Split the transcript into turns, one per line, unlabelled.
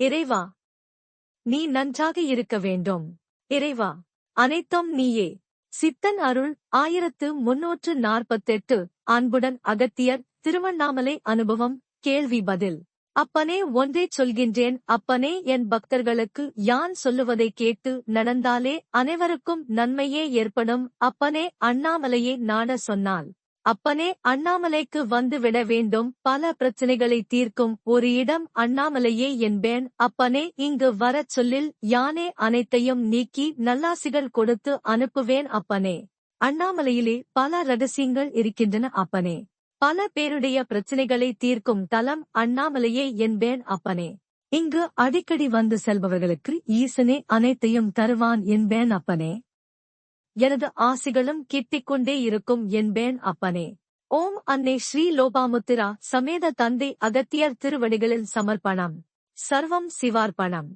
இறைவா, நீ நன்றாக இருக்க வேண்டும். இறைவா, அனைத்தும் நீயே. சித்தன் அருள் 1348. அன்புடன் அகத்தியர். திருவண்ணாமலை அனுபவம். கேள்வி பதில். அப்பனே, ஒன்றே சொல்கின்றேன் அப்பனே, என் பக்தர்களுக்கு யான் சொல்லுவதை கேட்டு நடந்தாலே அனைவருக்கும் நன்மையே ஏற்படும். அப்பனே, அண்ணாமலையை நாட சொன்னால் அப்பனே அண்ணாமலைக்கு வந்து விட வேண்டும். பல பிரச்சனைகளை தீர்க்கும் ஒரு இடம் அண்ணாமலையே என்பேன். அப்பனே, இங்கு வரச் சொல்லில் யானே அனைத்தையும் நீக்கி நல்லாசிகள் கொடுத்து அனுப்புவேன். அப்பனே, அண்ணாமலையிலே பல ரகசியங்கள் இருக்கின்றன. அப்பனே, பல பேருடைய பிரச்சனைகளை தீர்க்கும் தலம் அண்ணாமலையே என்பேன். அப்பனே, இங்கு அடிக்கடி வந்து செல்பவர்களுக்கு ஈசனே அனைத்தையும் தருவான் என்பேன். அப்பனே, எனது ஆசிகளும் கிட்டிக்கொண்டே இருக்கும் என்பேன். அப்பனே, ஓம் அன்னை ஸ்ரீ லோபாமுத்திரா சமேத தந்தை அகத்தியர் திருவடிகளில் சமர்ப்பணம். சர்வம் சிவார்ப்பணம்.